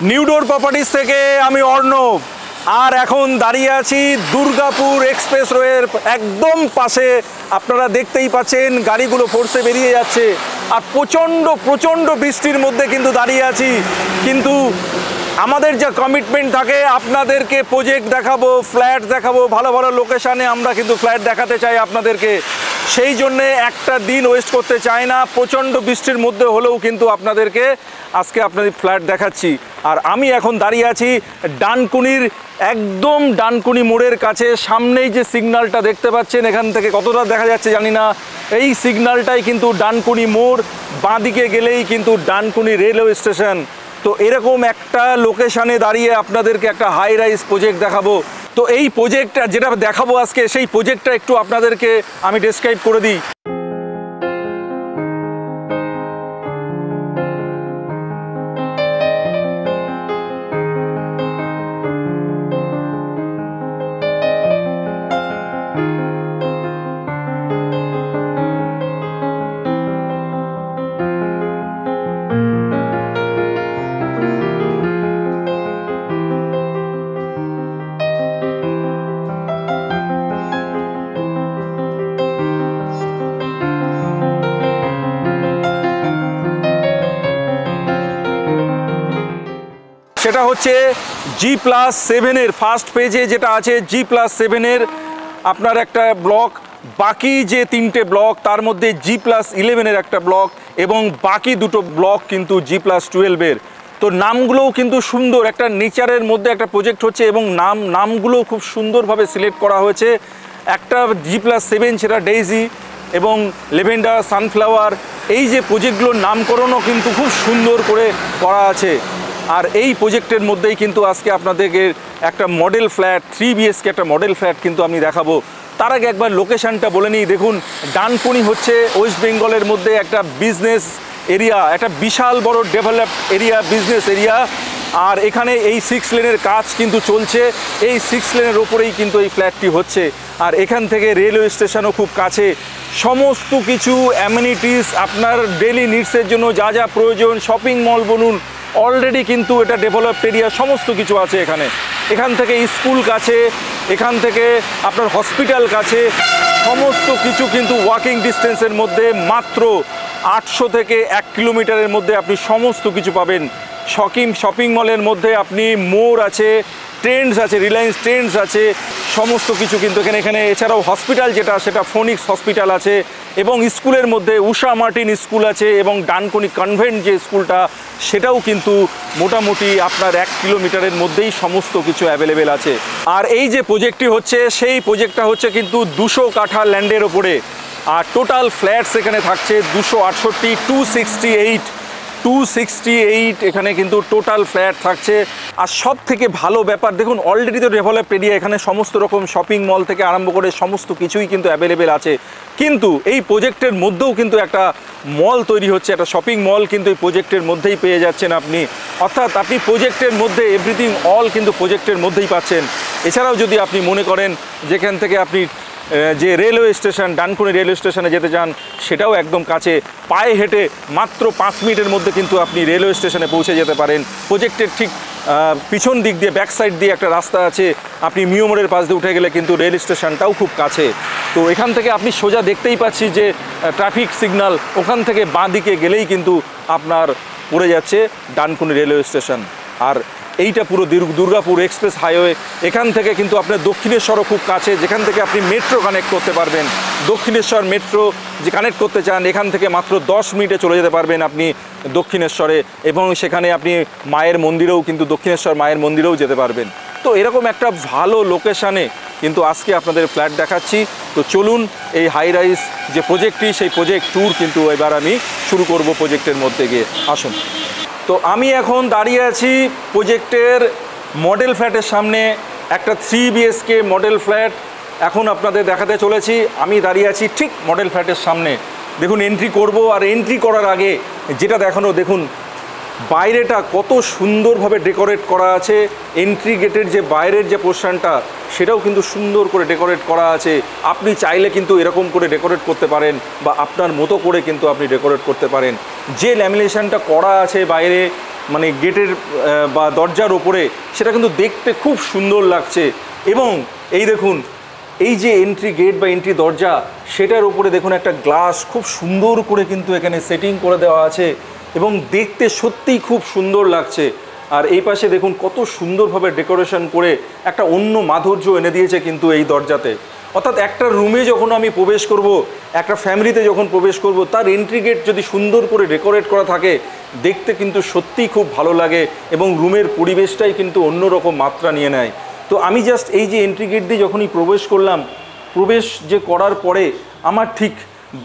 নিউডোর properties থেকে আমি অর্ণব, আর এখন দাঁড়িয়ে আছি দুর্গাপুর এক্সপ্রেসওয়ের একদম পাশে। আপনারা দেখতেই পাচ্ছেন গাড়িগুলো ফোর্সে বেরিয়ে যাচ্ছে, আর প্রচণ্ড বৃষ্টির মধ্যে কিন্তু দাঁড়িয়ে আছি। কিন্তু আমাদের যা কমিটমেন্ট থাকে, আপনাদেরকে প্রজেক্ট দেখাবো, ফ্ল্যাট দেখাবো, ভালো ভালো লোকেশানে আমরা কিন্তু ফ্ল্যাট দেখাতে চাই আপনাদেরকে। সেই জন্যে একটা দিন ওয়েস্ট করতে চাই না, প্রচণ্ড বৃষ্টির মধ্যে হলেও কিন্তু আপনাদেরকে আজকে আপনাদের ফ্ল্যাট দেখাচ্ছি। আর আমি এখন দাঁড়িয়ে আছি ডানকুনির একদম ডানকুনি মোড়ের কাছে। সামনেই যে সিগন্যালটা দেখতে পাচ্ছেন, এখান থেকে কতটা দেখা যাচ্ছে জানি না, এই সিগন্যালটাই কিন্তু ডানকুনি মোড়। বাঁদিকে গেলেই কিন্তু ডানকুনি রেলওয়ে স্টেশন। তো এরকম একটা লোকেশানে দাঁড়িয়ে আপনাদেরকে একটা হাই রাইজ প্রজেক্ট দেখাবো। তো এই প্রজেক্টটা যেটা দেখাবো আজকে, সেই প্রজেক্টটা একটু আপনাদেরকে আমি ডেসক্রাইব করে দিই। সেটা হচ্ছে G+7-এর ফার্স্ট পেজে যেটা আছে, G+7-এর আপনার একটা ব্লক। বাকি যে 3টে ব্লক, তার মধ্যে G+11-এর একটা ব্লক, এবং বাকি 2টো ব্লক কিন্তু G+12-এর। তো নামগুলোও কিন্তু সুন্দর, একটা নেচারের মধ্যে একটা প্রজেক্ট হচ্ছে, এবং নামগুলোও খুব সুন্দরভাবে সিলেক্ট করা হয়েছে। একটা G+7 সেটা ডেইজি এবং লেভেন্ডার, সানফ্লাওয়ার, এই যে প্রজেক্টগুলোর নামকরণও কিন্তু খুব সুন্দর করে করা আছে। আর এই প্রজেক্টের মধ্যেই কিন্তু আজকে আপনাদেরকে একটা মডেল ফ্ল্যাট, 3 BHK একটা মডেল ফ্ল্যাট কিন্তু আমি দেখাবো। তার আগে একবার লোকেশানটা বলে নিই। দেখুন, ডানকুনি হচ্ছে ওয়েস্ট বেঙ্গলের মধ্যে একটা বিজনেস এরিয়া, একটা বিশাল বড় ডেভেলপড এরিয়া, বিজনেস এরিয়া। আর এখানে এই 6 লেনের কাজ কিন্তু চলছে, এই 6 লেনের ওপরেই কিন্তু এই ফ্ল্যাটটি হচ্ছে। আর এখান থেকে রেলওয়ে স্টেশনও খুব কাছে। সমস্ত কিছু অ্যামিনিটিস, আপনার ডেলি নিডসের জন্য যা যা প্রয়োজন, শপিং মল বলুন, অলরেডি কিন্তু এটা ডেভেলপড এরিয়া, সমস্ত কিছু আছে এখানে। এখান থেকে স্কুল কাছে, এখান থেকে আপনার হসপিটাল কাছে, সমস্ত কিছু কিন্তু ওয়াকিং ডিস্টেন্সের মধ্যে। মাত্র 800 থেকে 1 কিলোমিটারের মধ্যে আপনি সমস্ত কিছু পাবেন। শপিং মলের মধ্যে আপনি মোর আছে, ট্রেন্ডস আছে, রিলায়েন্স ট্রেন্ডস আছে, সমস্ত কিছু কিন্তু এখানে। এছাড়াও হসপিটাল যেটা, সেটা ফোনিক্স হসপিটাল আছে, এবং স্কুলের মধ্যে উষা মার্টিন স্কুল আছে, এবং ডানকুনি কনভেন্ট যে স্কুলটা, সেটাও কিন্তু মোটামুটি আপনার 1 কিলোমিটারের মধ্যেই সমস্ত কিছু অ্যাভেলেবেল আছে। আর এই যে প্রজেক্টটি হচ্ছে, সেই প্রজেক্টটা হচ্ছে কিন্তু 200 কাঠা ল্যান্ডের ওপরে। আর টোটাল ফ্ল্যাটস এখানে থাকছে 268, 268 এখানে কিন্তু টোটাল ফ্ল্যাট থাকছে। আর সব থেকে ভালো ব্যাপার, দেখুন অলরেডি তো ডেভেলপড এরিয়া, এখানে সমস্ত রকম শপিং মল থেকে আরম্ভ করে সমস্ত কিছুই কিন্তু অ্যাভেলেবেল আছে। কিন্তু এই প্রজেক্টের মধ্যেও কিন্তু একটা মল তৈরি হচ্ছে, একটা শপিং মল কিন্তু এই প্রজেক্টের মধ্যেই পেয়ে যাচ্ছেন আপনি। অর্থাৎ আপনি প্রজেক্টের মধ্যে এভরিথিং অল কিন্তু প্রজেক্টের মধ্যেই পাচ্ছেন। এছাড়াও যদি আপনি মনে করেন যেখান থেকে আপনি যে রেলওয়ে স্টেশন, ডানকুনি রেলওয়ে স্টেশনে যেতে চান, সেটাও একদম কাছে। পায়ে হেঁটে মাত্র 5 মিনিটের মধ্যে কিন্তু আপনি রেলওয়ে স্টেশনে পৌঁছে যেতে পারেন। প্রজেক্টের ঠিক পিছন দিক দিয়ে, ব্যাক সাইড দিয়ে একটা রাস্তা আছে, আপনি মিও মোড়ের পাশ দিয়ে উঠে গেলে কিন্তু রেল স্টেশনটাও খুব কাছে। তো এখান থেকে আপনি সোজা দেখতেই পাচ্ছি যে ট্রাফিক সিগন্যাল, ওখান থেকে বাঁ দিকে গেলেই কিন্তু আপনার পড়ে যাচ্ছে ডানকুনি রেলওয়ে স্টেশন। আর এইটা পুরো দুর্গাপুর এক্সপ্রেস হাইওয়ে। এখান থেকে কিন্তু আপনার দক্ষিণেশ্বরও খুব কাছে, যেখান থেকে আপনি মেট্রো কানেক্ট করতে পারবেন। দক্ষিণেশ্বর মেট্রো যে কানেক্ট করতে চান, এখান থেকে মাত্র 10 মিনিটে চলে যেতে পারবেন আপনি দক্ষিণেশ্বরে, এবং সেখানে আপনি মায়ের মন্দিরেও কিন্তু, দক্ষিণেশ্বর মায়ের মন্দিরেও যেতে পারবেন। তো এরকম একটা ভালো লোকেশানে কিন্তু আজকে আপনাদের ফ্ল্যাট দেখাচ্ছি। তো চলুন, এই হাই রাইজ যে প্রজেক্টটি, সেই প্রজেক্ট ট্যুর কিন্তু এবার আমি শুরু করব প্রজেক্টের মধ্যে গিয়ে। আসুন। তো আমি এখন দাঁড়িয়ে আছি প্রজেক্টের মডেল ফ্ল্যাটের সামনে, একটা 3 BHK মডেল ফ্ল্যাট এখন আপনাদের দেখাতে চলেছি। আমি দাঁড়িয়ে আছি ঠিক মডেল ফ্ল্যাটের সামনে। দেখুন, এন্ট্রি করব, আর এন্ট্রি করার আগে যেটা দেখানো, দেখুন বাইরেটা কত সুন্দরভাবে ডেকোরেট করা আছে, এন্ট্রি গেটের যে বাইরের যে পোর্শনটা সেটাও কিন্তু সুন্দর করে ডেকোরেট করা আছে। আপনি চাইলে কিন্তু এরকম করে ডেকোরেট করতে পারেন বা আপনার মতো করে কিন্তু আপনি ডেকোরেট করতে পারেন। যে ল্যামিনেশনটা করা আছে বাইরে মানে গেটের বা দরজার ওপরে, সেটা কিন্তু দেখতে খুব সুন্দর লাগছে। এবং এই দেখুন, এই যে এন্ট্রি গেট বা এন্ট্রি দরজা, সেটার উপরে দেখুন একটা গ্লাস খুব সুন্দর করে কিন্তু এখানে সেটিং করে দেওয়া আছে এবং দেখতে সত্যিই খুব সুন্দর লাগছে। আর এই পাশে দেখুন কত সুন্দরভাবে ডেকোরেশন করে একটা অন্য মাধুর্য এনে দিয়েছে কিন্তু এই দরজাতে। অর্থাৎ একটা রুমে যখন আমি প্রবেশ করব, একটা ফ্যামিলিতে যখন প্রবেশ করব, তার এন্ট্রি গেট যদি সুন্দর করে ডেকোরেট করা থাকে, দেখতে কিন্তু সত্যিই খুব ভালো লাগে এবং রুমের পরিবেশটাই কিন্তু অন্যরকম মাত্রা নিয়ে নেয়। তো আমি জাস্ট এই যে এন্ট্রি গেট দিয়ে যখনই প্রবেশ করলাম, প্রবেশ যে করার পরে আমার ঠিক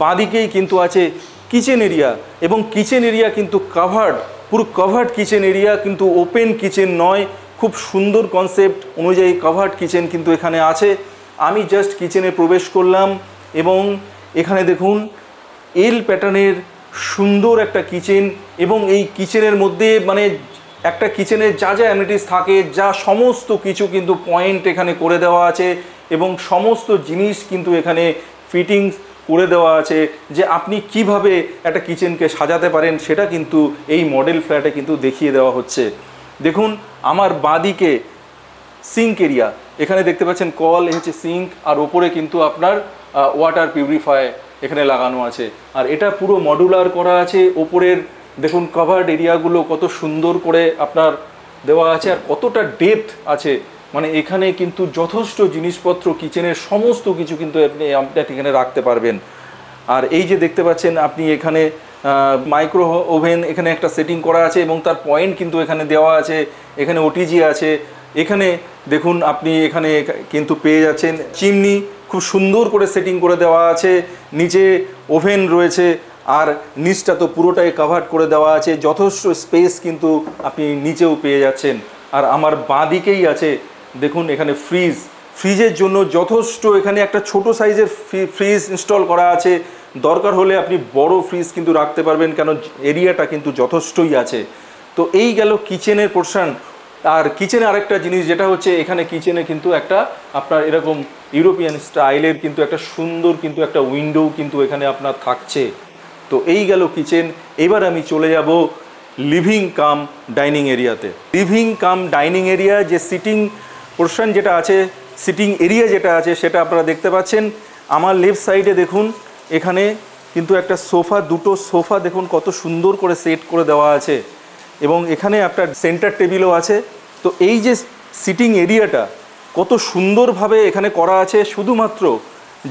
বাঁদিকেই কিন্তু আছে কিচেন এরিয়া, এবং কিচেন এরিয়া কিন্তু কাভার্ড, পুরো কাভার্ড কিচেন এরিয়া, কিন্তু ওপেন কিচেন নয়। খুব সুন্দর কনসেপ্ট অনুযায়ী কাভার্ড কিচেন কিন্তু এখানে আছে। আমি জাস্ট কিচেনে প্রবেশ করলাম এবং এখানে দেখুন এল প্যাটার্নের সুন্দর একটা কিচেন, এবং এই কিচেনের মধ্যে মানে একটা কিচেনের যা যা অ্যামিনিটিস থাকে, যা সমস্ত কিছু কিন্তু পয়েন্ট এখানে করে দেওয়া আছে এবং সমস্ত জিনিস কিন্তু এখানে ফিটিংস করে দেওয়া আছে যে আপনি কিভাবে একটা কিচেনকে সাজাতে পারেন, সেটা কিন্তু এই মডেল ফ্ল্যাটে কিন্তু দেখিয়ে দেওয়া হচ্ছে। দেখুন আমার বাঁদিকে সিঙ্ক এরিয়া, এখানে দেখতে পাচ্ছেন কল, হচ্ছে সিঙ্ক, আর ওপরে কিন্তু আপনার ওয়াটার পিউরিফায়ার এখানে লাগানো আছে। আর এটা পুরো মডুলার করা আছে। ওপরের দেখুন কভার্ড এরিয়াগুলো কত সুন্দর করে আপনার দেওয়া আছে আর কতটা ডেপথ আছে, মানে এখানে কিন্তু যথেষ্ট জিনিসপত্র কিচেনের সমস্ত কিছু কিন্তু আপনি এখানে রাখতে পারবেন। আর এই যে দেখতে পাচ্ছেন আপনি এখানে মাইক্রো ওভেন এখানে একটা সেটিং করা আছে এবং তার পয়েন্ট কিন্তু এখানে দেওয়া আছে। এখানে ওটিজি আছে। এখানে দেখুন আপনি এখানে কিন্তু পেয়ে যাচ্ছেন চিমনি, খুব সুন্দর করে সেটিং করে দেওয়া আছে। নিচে ওভেন রয়েছে আর নিচটা তো পুরোটাই কাভার করে দেওয়া আছে। যথেষ্ট স্পেস কিন্তু আপনি নিচেও পেয়ে যাচ্ছেন। আর আমার বাঁদিকেই আছে দেখুন এখানে ফ্রিজের জন্য যথেষ্ট এখানে একটা ছোট সাইজের ফ্রিজ ইনস্টল করা আছে। দরকার হলে আপনি বড় ফ্রিজ কিন্তু রাখতে পারবেন, কেন এরিয়াটা কিন্তু যথেষ্টই আছে। তো এই গেল কিচেনের পোর্শন। আর কিচেনে আরেকটা জিনিস যেটা হচ্ছে, এখানে কিচেনে কিন্তু একটা আপনার এরকম ইউরোপিয়ান স্টাইলের কিন্তু একটা সুন্দর কিন্তু একটা উইন্ডো কিন্তু এখানে আপনার থাকছে। তো এই গেল কিচেন। এবার আমি চলে যাব লিভিং কাম ডাইনিং এরিয়াতে। লিভিং কাম ডাইনিং এরিয়া যে সিটিং পোর্শন যেটা আছে, সিটিং এরিয়া যেটা আছে, সেটা আপনারা দেখতে পাচ্ছেন। আমার লেফট সাইডে দেখুন এখানে কিন্তু একটা সোফা, দুটো সোফা দেখুন কত সুন্দর করে সেট করে দেওয়া আছে এবং এখানে একটা সেন্টার টেবিলও আছে। তো এই যে সিটিং এরিয়াটা কত সুন্দরভাবে এখানে করা আছে, শুধুমাত্র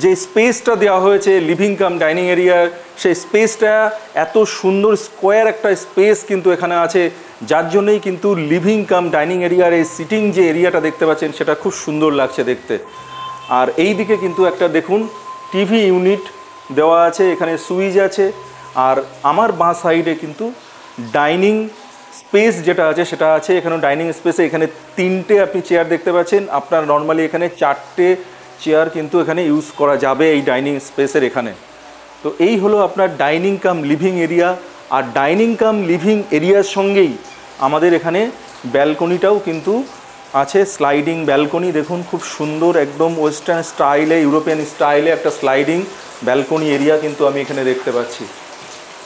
যে স্পেসটা দেওয়া হয়েছে লিভিং কাম ডাইনিং এরিয়ার, সেই স্পেসটা এত সুন্দর স্কোয়ার একটা স্পেস কিন্তু এখানে আছে, যার জন্যই কিন্তু লিভিং কাম ডাইনিং এরিয়ার এই সিটিং যে এরিয়াটা দেখতে পাচ্ছেন সেটা খুব সুন্দর লাগছে দেখতে। আর এই দিকে কিন্তু একটা দেখুন টিভি ইউনিট দেওয়া আছে, এখানে সুইচ আছে। আর আমার বাঁ সাইডে কিন্তু ডাইনিং স্পেস যেটা আছে সেটা আছে। এখানে ডাইনিং স্পেসে এখানে 3টে আপনি চেয়ার দেখতে পাচ্ছেন। আপনার নর্মালি এখানে 4টে চেয়ার কিন্তু এখানে ইউজ করা যাবে এই ডাইনিং স্পেসের এখানে। তো এই হলো আপনার ডাইনিং কাম লিভিং এরিয়া। আর ডাইনিং কাম লিভিং এরিয়ার সঙ্গেই আমাদের এখানে ব্যালকনিটাও কিন্তু আছে, স্লাইডিং ব্যালকনি। দেখুন খুব সুন্দর একদম ওয়েস্টার্ন স্টাইলে, ইউরোপিয়ান স্টাইলে একটা স্লাইডিং ব্যালকনি এরিয়া কিন্তু আমি এখানে দেখতে পাচ্ছি।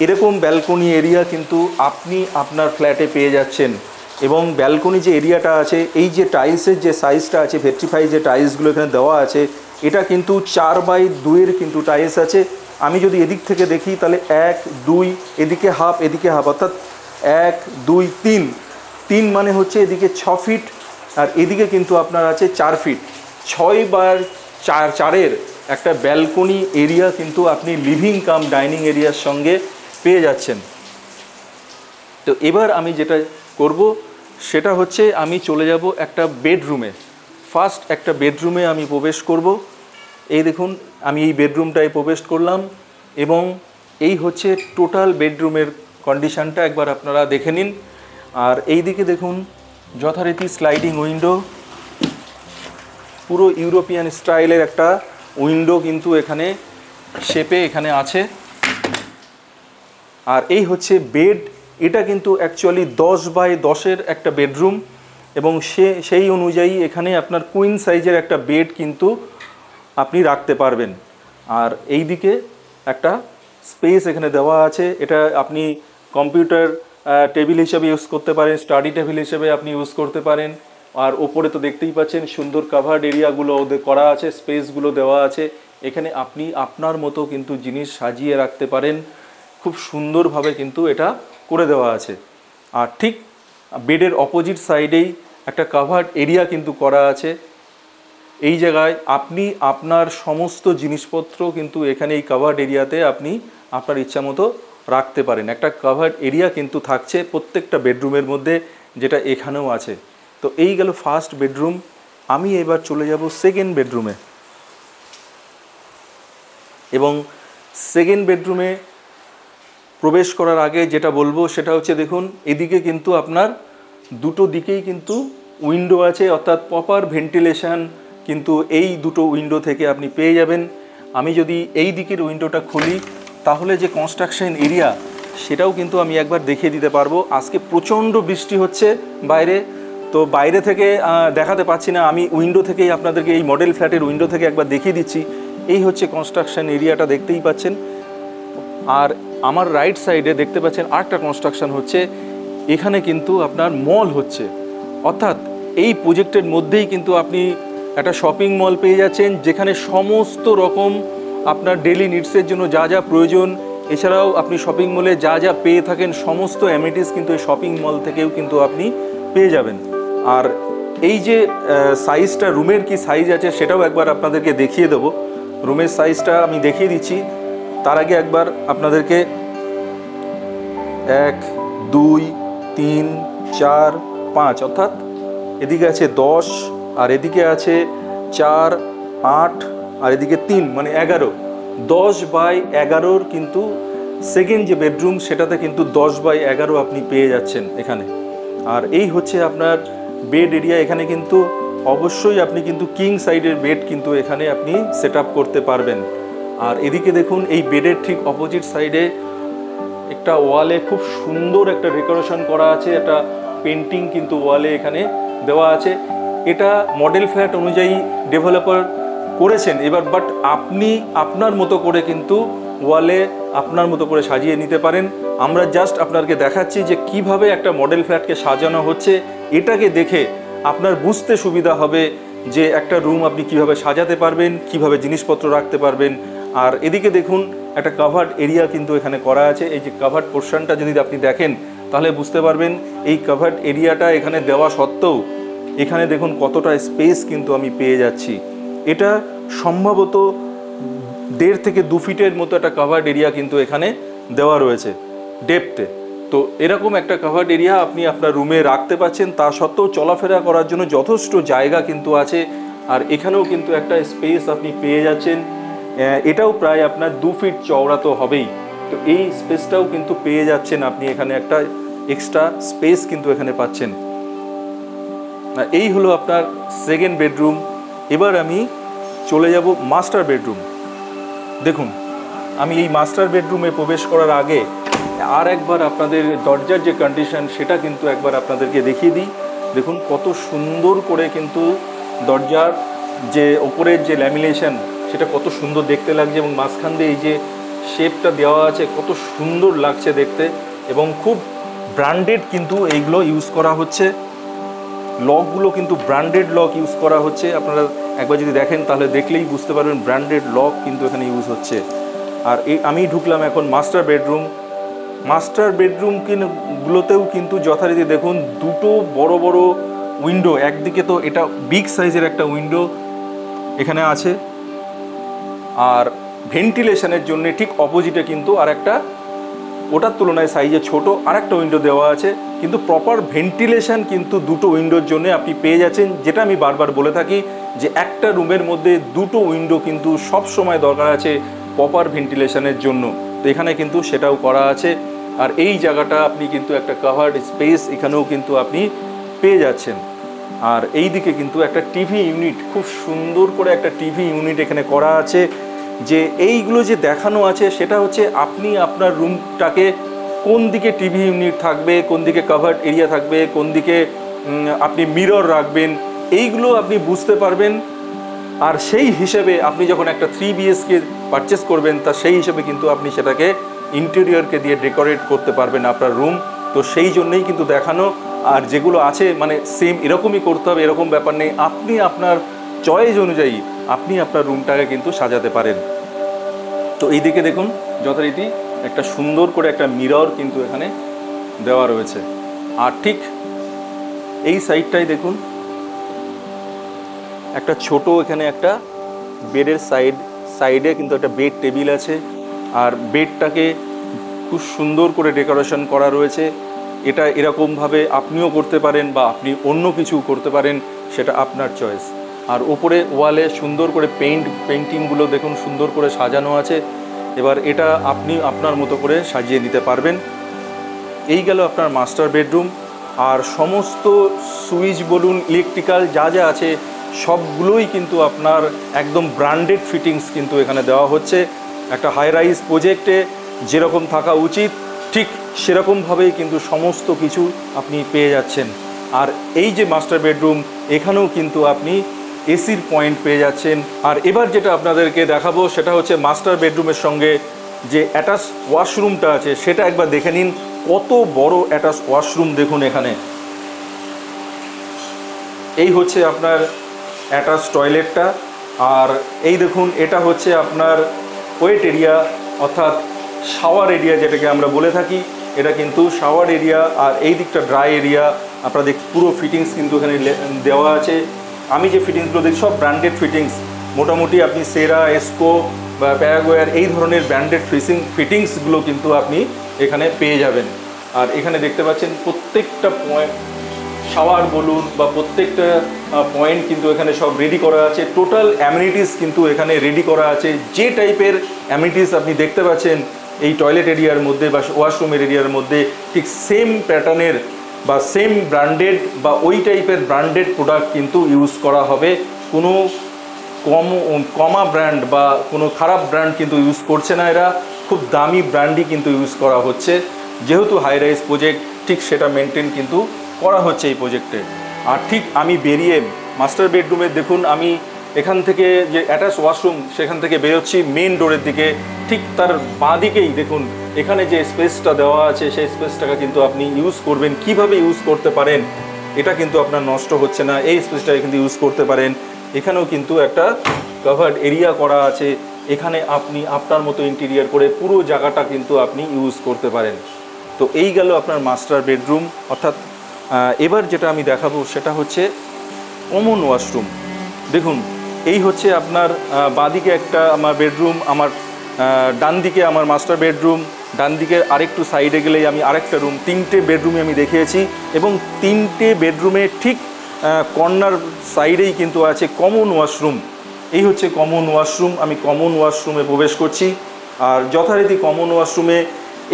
এরকম ব্যালকনি এরিয়া কিন্তু আপনি আপনার ফ্ল্যাটে পেয়ে যাচ্ছেন। এবং ব্যালকনি যে এরিয়াটা আছে, এই যে টাইলসের যে সাইজটা আছে, ভেট্রিফাই যে টাইলসগুলো এখানে দেওয়া আছে, এটা কিন্তু 4x2 কিন্তু টাইলস আছে। আমি যদি এদিক থেকে দেখি তাহলে 1, 2, এদিকে হাফ, এদিকে হাফ, অর্থাৎ 1, 2, 3, 3 মানে হচ্ছে এদিকে 6 ফিট আর এদিকে কিন্তু আপনার আছে 4 ফিট। 6x4 একটা ব্যালকনি এরিয়া কিন্তু আপনি লিভিং কাম ডাইনিং এরিয়ার সঙ্গে পেয়ে যাচ্ছেন। তো এবার আমি যেটা করব সেটা হচ্ছে আমি চলে যাব একটা বেডরুমে। ফার্স্ট একটা বেডরুমে আমি প্রবেশ করব। এই দেখুন আমি এই বেডরুমটায় প্রবেশ করলাম এবং এই হচ্ছে টোটাল বেডরুমের কন্ডিশনটা একবার আপনারা দেখে নিন। আর এই দিকে দেখুন যথারীতি স্লাইডিং উইন্ডো, পুরো ইউরোপিয়ান স্টাইলের একটা উইন্ডো কিন্তু এখানে শেপে এখানে আছে। আর এই হচ্ছে বেড এটা কিন্তু অ্যাকচুয়ালি 10x10 একটা বেডরুম, এবং সেই অনুযায়ী এখানে আপনার কুইন সাইজের একটা বেড কিন্তু আপনি রাখতে পারবেন। আর এই দিকে একটা স্পেস এখানে দেওয়া আছে, এটা আপনি কম্পিউটার টেবিল হিসেবে ইউজ করতে পারেন, স্টাডি টেবিল হিসেবে আপনি ইউজ করতে পারেন। আর ওপরে তো দেখতেই পাচ্ছেন সুন্দর কাভার্ড এরিয়াগুলো ওদের করা আছে, স্পেসগুলো দেওয়া আছে। এখানে আপনি আপনার মতো কিন্তু জিনিস সাজিয়ে রাখতে পারেন, খুব সুন্দরভাবে কিন্তু এটা করে দেওয়া আছে। আর ঠিক বেডের অপোজিট সাইডেই একটা কাভার্ড এরিয়া কিন্তু করা আছে। এই জায়গায় আপনি আপনার সমস্ত জিনিসপত্র কিন্তু এখানে এই কাভার্ড এরিয়াতে আপনি আপনার ইচ্ছা মতো রাখতে পারেন। একটা কাভার্ড এরিয়া কিন্তু থাকছে প্রত্যেকটা বেডরুমের মধ্যে, যেটা এখানেও আছে। তো এই গেল ফার্স্ট বেডরুম। আমি এবার চলে যাব সেকেন্ড বেডরুমে, এবং সেকেন্ড বেডরুমে প্রবেশ করার আগে যেটা বলবো সেটা হচ্ছে, দেখুন এদিকে কিন্তু আপনার দুটো দিকেই কিন্তু উইন্ডো আছে, অর্থাৎ প্রপার ভেন্টিলেশন কিন্তু এই দুটো উইন্ডো থেকে আপনি পেয়ে যাবেন। আমি যদি এই দিকের উইন্ডোটা খুলি তাহলে যে কনস্ট্রাকশন এরিয়া সেটাও কিন্তু আমি একবার দেখিয়ে দিতে পারবো। আজকে প্রচণ্ড বৃষ্টি হচ্ছে বাইরে, তো বাইরে থেকে দেখাতে পাচ্ছি না, আমি উইন্ডো থেকেই আপনাদেরকে এই মডেল ফ্ল্যাটের উইন্ডো থেকে একবার দেখিয়ে দিচ্ছি। এই হচ্ছে কনস্ট্রাকশন এরিয়াটা, দেখতেই পাচ্ছেন। আর আমার রাইট সাইডে দেখতে পাচ্ছেন আরেকটা কনস্ট্রাকশন হচ্ছে, এখানে কিন্তু আপনার মল হচ্ছে, অর্থাৎ এই প্রজেক্টের মধ্যেই কিন্তু আপনি একটা শপিং মল পেয়ে যাচ্ছেন, যেখানে সমস্ত রকম আপনার ডেলি নিডসের জন্য যা যা প্রয়োজন, এছাড়াও আপনি শপিং মলে যা যা পেয়ে থাকেন সমস্ত অ্যামিনিটিস কিন্তু এই শপিং মল থেকেও কিন্তু আপনি পেয়ে যাবেন। আর এই যে সাইজটা, রুমের কি সাইজ আছে সেটাও একবার আপনাদেরকে দেখিয়ে দেবো। রুমের সাইজটা আমি দেখিয়ে দিচ্ছি, তার আগে একবার আপনাদেরকে 1 2 3 4 5 অর্থাৎ এদিকে আছে 10, আর এদিকে আছে 4 8, আর এদিকে 3 মানে 11। 10x11 কিন্তু সেকেন্ড যে বেডরুম সেটাতে কিন্তু 10x11 আপনি পেয়ে যাচ্ছেন এখানে। আর এই হচ্ছে আপনার বেড এরিয়া। এখানে কিন্তু অবশ্যই আপনি কিন্তু কিং সাইডের বেড কিন্তু এখানে আপনি সেট আপ করতে পারবেন। আর এদিকে দেখুন এই বেডের ঠিক অপোজিট সাইডে একটা ওয়ালে খুব সুন্দর একটা ডেকোরেশন করা আছে, একটা পেন্টিং কিন্তু ওয়ালে এখানে দেওয়া আছে। এটা মডেল ফ্ল্যাট অনুযায়ী ডেভেলপার করেছেন এবার, বাট আপনি আপনার মতো করে কিন্তু ওয়ালে আপনার মতো করে সাজিয়ে নিতে পারেন। আমরা জাস্ট আপনাদেরকে দেখাচ্ছি যে কিভাবে একটা মডেল ফ্ল্যাটকে সাজানো হচ্ছে। এটাকে দেখে আপনার বুঝতে সুবিধা হবে যে একটা রুম আপনি কিভাবে সাজাতে পারবেন, কিভাবে জিনিসপত্র রাখতে পারবেন। আর এদিকে দেখুন একটা কাভার্ড এরিয়া কিন্তু এখানে করা আছে। এই যে কাভার্ড পোর্শনটা যদি আপনি দেখেন তাহলে বুঝতে পারবেন এই কাভার্ড এরিয়াটা এখানে দেওয়া সত্ত্বেও এখানে দেখুন কতটা স্পেস কিন্তু আমি পেয়ে যাচ্ছি। এটা সম্ভবত 1.5 থেকে 2 ফিটের মতো একটা কাভার্ড এরিয়া কিন্তু এখানে দেওয়া রয়েছে ডেপথে। তো এরকম একটা কাভার্ড এরিয়া আপনি আপনার রুমে রাখতে পাচ্ছেন, তা সত্ত্বেও চলাফেরা করার জন্য যথেষ্ট জায়গা কিন্তু আছে। আর এখানেও কিন্তু একটা স্পেস আপনি পেয়ে যাচ্ছেন, এটাও প্রায় আপনার 2 ফিট চওড়া তো হবেই। তো এই স্পেসটাও কিন্তু পেয়ে যাচ্ছেন আপনি, এখানে একটা এক্সট্রা স্পেস কিন্তু এখানে পাচ্ছেন। এই হলো আপনার সেকেন্ড বেডরুম। এবার আমি চলে যাব মাস্টার বেডরুম। দেখুন আমি এই মাস্টার বেডরুমে প্রবেশ করার আগে আর একবার আপনাদের দরজার যে কন্ডিশন সেটা কিন্তু একবার আপনাদেরকে দেখিয়ে দিই। দেখুন কত সুন্দর করে কিন্তু দরজার যে ওপরের যে ল্যামিনেশন সেটা কত সুন্দর দেখতে লাগছে, এবং মাঝখান দিয়ে এই যে শেপটা দেওয়া আছে কত সুন্দর লাগছে দেখতে, এবং খুব ব্র্যান্ডেড কিন্তু এইগুলো ইউজ করা হচ্ছে। লকগুলো কিন্তু ব্র্যান্ডেড লক ইউজ করা হচ্ছে। আপনারা একবার যদি দেখেন তাহলে দেখলেই বুঝতে পারবেন ব্র্যান্ডেড লক কিন্তু এখানে ইউজ হচ্ছে। আর আমি ঢুকলাম এখন মাস্টার বেডরুম। মাস্টার বেডরুমগুলোতেও কিন্তু যথারীতি দেখুন দুটো বড় বড় উইন্ডো, একদিকে তো এটা বিগ সাইজের একটা উইন্ডো এখানে আছে, আর ভেন্টিলেশনের জন্য ঠিক অপোজিটে কিন্তু আর একটা ওটার তুলনায় সাইজে ছোট আর একটা উইন্ডো দেওয়া আছে, কিন্তু প্রপার ভেন্টিলেশন কিন্তু দুটো উইন্ডোর জন্য আপনি পেয়ে যাচ্ছেন। যেটা আমি বারবার বলে থাকি যে একটা রুমের মধ্যে দুটো উইন্ডো কিন্তু সব সময় দরকার আছে প্রপার ভেন্টিলেশনের জন্য। তো এখানে কিন্তু সেটাও করা আছে। আর এই জায়গাটা আপনি কিন্তু একটা কাভার্ড স্পেস এখানেও কিন্তু আপনি পেয়ে যাচ্ছেন। আর এই দিকে কিন্তু একটা টিভি ইউনিট, খুব সুন্দর করে একটা টিভি ইউনিট এখানে করা আছে। যে এইগুলো যে দেখানো আছে সেটা হচ্ছে আপনি আপনার রুমটাকে কোন দিকে টিভি ইউনিট থাকবে, কোন দিকে কাভার্ড এরিয়া থাকবে, কোন দিকে আপনি মিরর রাখবেন, এইগুলো আপনি বুঝতে পারবেন। আর সেই হিসেবে আপনি যখন একটা 3 BHK পারচেস করবেন, তা সেই হিসেবে কিন্তু আপনি সেটাকে ইন্টেরিয়রকে দিয়ে ডেকোরেট করতে পারবেন আপনার রুম। তো সেই জন্যই কিন্তু দেখানো। আর যেগুলো আছে মানে সেম এরকমই করতে হবে এরকম ব্যাপার নেই, আপনি আপনার চয়েস অনুযায়ী আপনি আপনার রুমটাকে কিন্তু সাজাতে পারেন। তো এই দিকে দেখুন যথারীতি একটা সুন্দর করে একটা মিরর কিন্তু এখানে দেওয়া রয়েছে। আর ঠিক এই সাইডটাই দেখুন একটা ছোট এখানে একটা বেডের সাইডে কিন্তু একটা বেড টেবিল আছে। আর বেডটাকে খুব সুন্দর করে ডেকোরেশন করা রয়েছে। এটা এরকমভাবে আপনিও করতে পারেন বা আপনি অন্য কিছু করতে পারেন, সেটা আপনার চয়েস। আর ওপরে ওয়ালে সুন্দর করে পেইন্টিংগুলো দেখুন সুন্দর করে সাজানো আছে। এবার এটা আপনি আপনার মতো করে সাজিয়ে নিতে পারবেন। এই গেল আপনার মাস্টার বেডরুম। আর সমস্ত সুইচ বলুন, ইলেকট্রিক্যাল যা যা আছে সবগুলোই কিন্তু আপনার একদম ব্র্যান্ডেড ফিটিংস কিন্তু এখানে দেওয়া হচ্ছে। একটা হাই রাইজ প্রজেক্টে যেরকম থাকা উচিত ঠিক সেরকমভাবেই কিন্তু সমস্ত কিছু আপনি পেয়ে যাচ্ছেন। আর এই যে মাস্টার বেডরুম, এখানেও কিন্তু আপনি এসির পয়েন্ট পেয়ে যাচ্ছেন। আর এবার যেটা আপনাদেরকে দেখাবো সেটা হচ্ছে মাস্টার বেডরুমের সঙ্গে যে অ্যাটাচ ওয়াশরুমটা আছে সেটা একবার দেখে নিন। কত বড় অ্যাটাচ ওয়াশরুম দেখুন এখানে। এই হচ্ছে আপনার অ্যাটাচ টয়লেটটা। আর এই দেখুন এটা হচ্ছে আপনার ওয়েট এরিয়া অর্থাৎ শাওয়ার এরিয়া যেটাকে আমরা বলে থাকি, এটা কিন্তু শাওয়ার এরিয়া। আর এই দিকটা ড্রাই এরিয়া। আপনাদের পুরো ফিটিংস কিন্তু এখানে দেওয়া আছে। আমি যে ফিটিংসগুলো দেখি সব ব্র্যান্ডেড ফিটিংস, মোটামুটি আপনি সেরা, এসকো বা প্যারাগোয়ার এই ধরনের ব্র্যান্ডেড ফিটিংসগুলো কিন্তু আপনি এখানে পেয়ে যাবেন। আর এখানে দেখতে পাচ্ছেন প্রত্যেকটা পয়েন্ট শাওয়ার বলুন বা প্রত্যেকটা পয়েন্ট কিন্তু এখানে সব রেডি করা আছে। টোটাল অ্যামিনিটিস কিন্তু এখানে রেডি করা আছে। যে টাইপের অ্যামিনিটিস আপনি দেখতে পাচ্ছেন এই টয়লেট এরিয়ার মধ্যে বা ওয়াশরুমের এরিয়ার মধ্যে, ঠিক সেম প্যাটার্নের বা সেম ব্র্যান্ডেড বা ওই টাইপের ব্র্যান্ডেড প্রোডাক্ট কিন্তু ইউজ করা হবে। কোনো কমা ব্র্যান্ড বা কোনো খারাপ ব্র্যান্ড কিন্তু ইউজ করছে না এরা, খুব দামি ব্র্যান্ডই কিন্তু ইউজ করা হচ্ছে। যেহেতু হাই রাইজ প্রজেক্ট, ঠিক সেটা মেনটেন কিন্তু করা হচ্ছে এই প্রজেক্টে। আর ঠিক আমি বেরিয়ে মাস্টার বেডরুমে দেখুন, আমি এখান থেকে যে অ্যাটাচ ওয়াশরুম সেখান থেকে বেরোচ্ছি মেন ডোরের দিকে। ঠিক তার বাঁ দিকেই দেখুন এখানে যে স্পেসটা দেওয়া আছে সেই স্পেসটাকে কিন্তু আপনি ইউজ করবেন। কিভাবে ইউজ করতে পারেন এটা কিন্তু আপনার নষ্ট হচ্ছে না, এই স্পেসটাকে কিন্তু ইউজ করতে পারেন। এখানেও কিন্তু একটা কাভার্ড এরিয়া করা আছে, এখানে আপনি আপনার মতো ইন্টেরিয়ার করে পুরো জায়গাটা কিন্তু আপনি ইউজ করতে পারেন। তো এই গেল আপনার মাস্টার বেডরুম। অর্থাৎ এবার যেটা আমি দেখাবো সেটা হচ্ছে কমন ওয়াশরুম। দেখুন এই হচ্ছে আপনার বাঁদিকে একটা আমার বেডরুম, আমার ডান দিকে আমার মাস্টার বেডরুম, ডান দিকে আরেকটু সাইডে গেলেই আমি আরেকটা রুম। 3টে বেডরুমে আমি দেখিয়েছি এবং 3টে বেডরুমে ঠিক কর্নার সাইডেই কিন্তু আছে কমন ওয়াশরুম। এই হচ্ছে কমন ওয়াশরুম। আমি কমন ওয়াশরুমে প্রবেশ করছি। আর যথারীতি কমন ওয়াশরুমে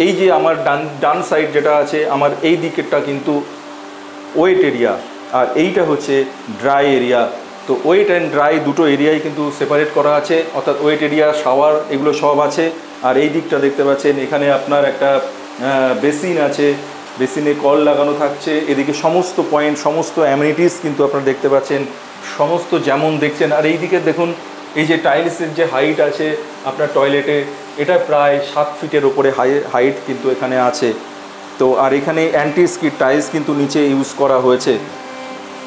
এই যে আমার ডান সাইড যেটা আছে আমার এই দিকেরটা কিন্তু ওয়েট এরিয়া আর এইটা হচ্ছে ড্রাই এরিয়া। তো ওয়েট অ্যান্ড ড্রাই দুটো এরিয়াই কিন্তু সেপারেট করা আছে, অর্থাৎ ওয়েট এরিয়া, শাওয়ার এগুলো সব আছে। আর এই দিকটা দেখতে পাচ্ছেন এখানে আপনার একটা বেসিন আছে, বেসিনে কল লাগানো থাকছে। এদিকে সমস্ত পয়েন্ট, সমস্ত অ্যামিনিটিস কিন্তু আপনারা দেখতে পাচ্ছেন, সমস্ত যেমন দেখছেন। আর এই দিকে দেখুন এই যে টাইলসের যে হাইট আছে আপনার টয়লেটে, এটা প্রায় 7 ফিটের ওপরে হাইট কিন্তু এখানে আছে। তো আর এখানে অ্যান্টি স্কিড টাইলস কিন্তু নিচে ইউজ করা হয়েছে।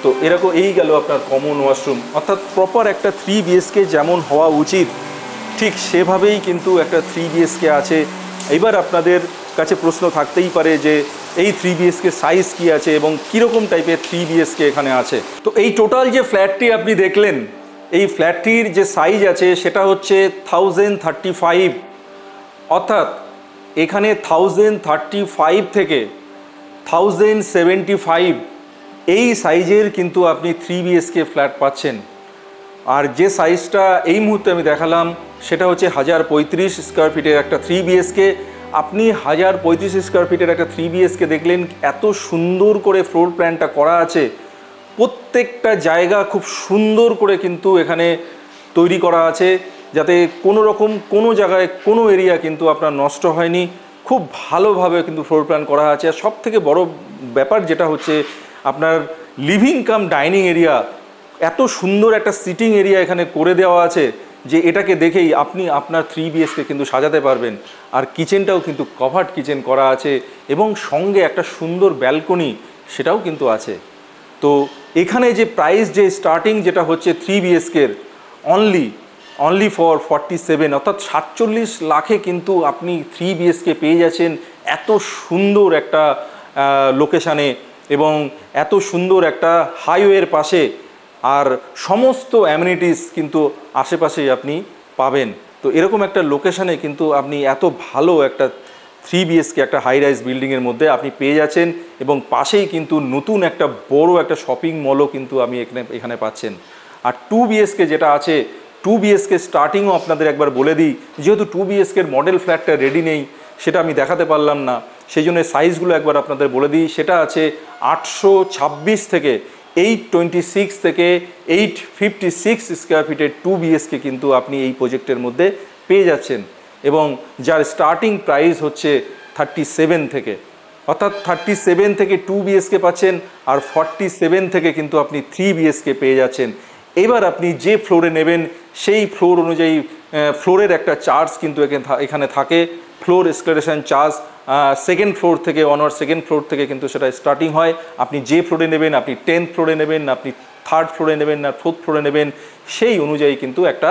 তো এরকম এই গেল আপনার কমন ওয়াশরুম। অর্থাৎ প্রপার একটা 3 BHK যেমন হওয়া উচিত ঠিক সেভাবেই কিন্তু একটা 3 BHK আছে। এবার আপনাদের কাছে প্রশ্ন থাকতেই পারে যে এই 3 BHK সাইজ কি আছে এবং কীরকম টাইপের 3 BHK এখানে আছে। তো এই টোটাল যে ফ্ল্যাটটি আপনি দেখলেন, এই ফ্ল্যাটটির যে সাইজ আছে সেটা হচ্ছে 1035। অর্থাৎ এখানে 1035 থেকে 1075 এই সাইজের কিন্তু আপনি 3 BHK ফ্ল্যাট পাচ্ছেন। আর যে সাইজটা এই মুহূর্তে আমি দেখালাম সেটা হচ্ছে 1035 স্কোয়ার ফিটের একটা 3 BHK। আপনি 1035 স্কোয়ার ফিটের একটা 3 BHK দেখলেন, এত সুন্দর করে ফ্লোর প্ল্যানটা করা আছে। প্রত্যেকটা জায়গা খুব সুন্দর করে কিন্তু এখানে তৈরি করা আছে, যাতে কোনো রকম কোনো জায়গায় কোনো এরিয়া কিন্তু আপনার নষ্ট হয়নি। খুব ভালোভাবে কিন্তু ফ্লোর প্ল্যান করা আছে। আর সব থেকে বড় ব্যাপার যেটা হচ্ছে আপনার লিভিং কাম ডাইনিং এরিয়া, এত সুন্দর একটা সিটিং এরিয়া এখানে করে দেওয়া আছে যে এটাকে দেখেই আপনি আপনার 3 BHK কিন্তু সাজাতে পারবেন। আর কিচেনটাও কিন্তু কভার্ড কিচেন করা আছে এবং সঙ্গে একটা সুন্দর ব্যালকনি সেটাও কিন্তু আছে। তো এখানে যে প্রাইস যে স্টার্টিং যেটা হচ্ছে 3 BHKর অনলি ফর 47, অর্থাৎ 47 লাখে কিন্তু আপনি 3 BHK পেয়ে যাচ্ছেন এত সুন্দর একটা লোকেশানে এবং এত সুন্দর একটা হাইওয়ের পাশে। আর সমস্ত অ্যামিনিটিস কিন্তু আশেপাশেই আপনি পাবেন। তো এরকম একটা লোকেশানে কিন্তু আপনি এত ভালো একটা 3 BHK একটা হাই রাইজ বিল্ডিংয়ের মধ্যে আপনি পেয়ে যাচ্ছেন এবং পাশেই কিন্তু নতুন একটা বড় একটা শপিং মলও কিন্তু আমি এখানে পাচ্ছেন। আর 2 BHK যেটা আছে, 2 BHK স্টার্টিংও আপনাদের একবার বলে দিই, যেহেতু 2 BHKর মডেল ফ্ল্যাটটা রেডি নেই সেটা আমি দেখাতে পারলাম না, সেই জন্য সাইজগুলো একবার আপনাদের বলে দিই। সেটা আছে 826 থেকে 826 থেকে 856 স্কোয়ার ফিটের 2 BHK কিন্তু আপনি এই প্রজেক্টের মধ্যে পেয়ে যাচ্ছেন এবং যার স্টার্টিং প্রাইস হচ্ছে 37 থেকে, অর্থাৎ 37 থেকে 2 BHK পাচ্ছেন আর 47 থেকে কিন্তু আপনি 3 BHK পেয়ে যাচ্ছেন। এবার আপনি যে ফ্লোরে নেবেন সেই ফ্লোর অনুযায়ী ফ্লোরের একটা চার্জ কিন্তু এখানে থাকে, floor escalation charge. Second floor থেকে অনওয়ার্ড, সেকেন্ড ফ্লোর থেকে কিন্তু সেটা স্টার্টিং হয়। আপনি যে ফ্লোরে নেবেন, আপনি 10th ফ্লোরে নেবেন না আপনি 3rd ফ্লোরে নেবেন না 4th ফ্লোরে নেবেন, সেই অনুযায়ী কিন্তু একটা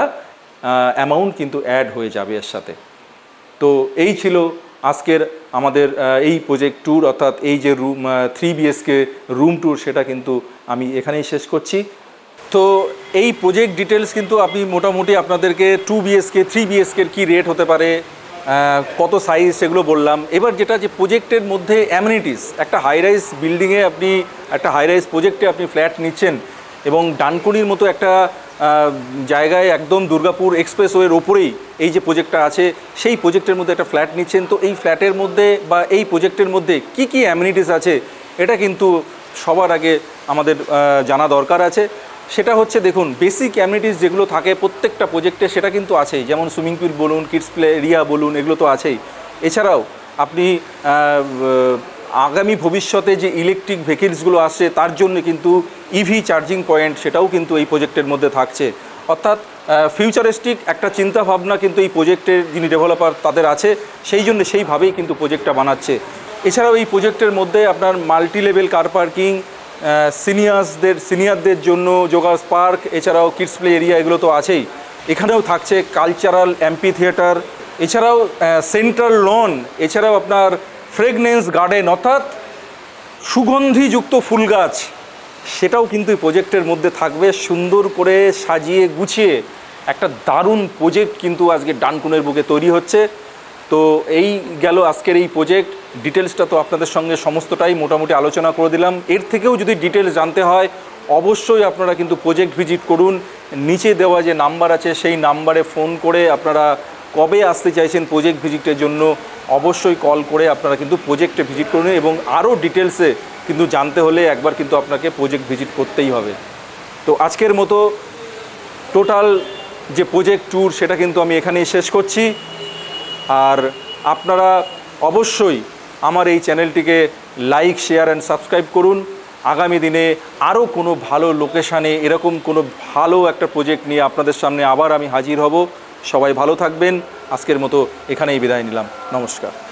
অ্যামাউন্ট কিন্তু অ্যাড হয়ে যাবে এর সাথে। তো এই ছিল আজকের আমাদের এই প্রজেক্ট ট্যুর, অর্থাৎ এই যে রুম 3 BHK রুম ট্যুর সেটা কিন্তু আমি এখানেই শেষ করছি। তো এই প্রজেক্ট ডিটেলস কিন্তু আপনি মোটামুটি আপনাদেরকে 2 BHK 3 BHKর কী রেট হতে পারে, কত সাইজ সেগুলো বললাম। এবার যেটা যে প্রজেক্টের মধ্যে অ্যামিনিটিস, একটা হাই রাইজ বিল্ডিংয়ে আপনি একটা হাই রাইজ প্রজেক্টে আপনি ফ্ল্যাট নিচ্ছেন এবং ডানকুনির মতো একটা জায়গায় একদম দুর্গাপুর এক্সপ্রেসওয়ের ওপরেই এই যে প্রজেক্টটা আছে সেই প্রজেক্টের মধ্যে একটা ফ্ল্যাট নিচ্ছেন। তো এই ফ্ল্যাটের মধ্যে বা এই প্রজেক্টের মধ্যে কি কি অ্যামিনিটিস আছে এটা কিন্তু সবার আগে আমাদের জানা দরকার আছে। সেটা হচ্ছে দেখুন, বেসিক অ্যামিনিটিস যেগুলো থাকে প্রত্যেকটা প্রজেক্টে সেটা কিন্তু আছেই, যেমন সুইমিং পুল বলুন, কিডস প্লে এরিয়া বলুন, এগুলো তো আছেই। এছাড়াও আপনি আগামী ভবিষ্যতে যে ইলেকট্রিক ভেহিকলসগুলো আসছে তার জন্য কিন্তু ইভি চার্জিং পয়েন্ট সেটাও কিন্তু এই প্রজেক্টের মধ্যে থাকছে। অর্থাৎ ফিউচারিস্টিক একটা চিন্তাভাবনা কিন্তু এই প্রজেক্টের যিনি ডেভেলপার তাদের আছে, সেই জন্য সেইভাবেই কিন্তু প্রজেক্টটা বানাচ্ছে। এছাড়াও এই প্রজেক্টের মধ্যে আপনার মাল্টি লেভেল কার পার্কিং, সিনিয়রদের জন্য যোগাস পার্ক, এছাড়াও কিডস প্লে এরিয়া এগুলো তো আছেই। এখানেও থাকছে কালচারাল অ্যাম্পি থিয়েটার, এছাড়াও সেন্ট্রাল লন, এছাড়াও আপনার ফ্রেগনেন্স গার্ডেন অর্থাৎ সুগন্ধিযুক্ত ফুল গাছ, সেটাও কিন্তু এই প্রজেক্টের মধ্যে থাকবে। সুন্দর করে সাজিয়ে গুছিয়ে একটা দারুণ প্রজেক্ট কিন্তু আজকে ডানকুনের বুকে তৈরি হচ্ছে। তো এই গেল আজকের এই প্রজেক্ট ডিটেলসটা, তো আপনাদের সঙ্গে সমস্তটাই মোটামুটি আলোচনা করে দিলাম। এর থেকেও যদি ডিটেলস জানতে হয় অবশ্যই আপনারা কিন্তু প্রজেক্ট ভিজিট করুন। নিচে দেওয়া যে নাম্বার আছে সেই নাম্বারে ফোন করে আপনারা কবে আসতে চাইছেন প্রজেক্ট ভিজিটের জন্য অবশ্যই কল করে আপনারা কিন্তু প্রজেক্টে ভিজিট করুন এবং আরও ডিটেলসে কিন্তু জানতে হলে একবার কিন্তু আপনাকে প্রজেক্ট ভিজিট করতেই হবে। তো আজকের মতো টোটাল যে প্রজেক্ট ট্যুর সেটা কিন্তু আমি এখানেই শেষ করছি। আর আপনারা অবশ্যই আমার এই চ্যানেলটিকে লাইক, শেয়ার অ্যান্ড সাবস্ক্রাইব করুন। আগামী দিনে আরও কোনো ভালো লোকেশানে এরকম কোনো ভালো একটা প্রজেক্ট নিয়ে আপনাদের সামনে আবার আমি হাজির হব। সবাই ভালো থাকবেন। আজকের মতো এখানেই বিদায় নিলাম। নমস্কার।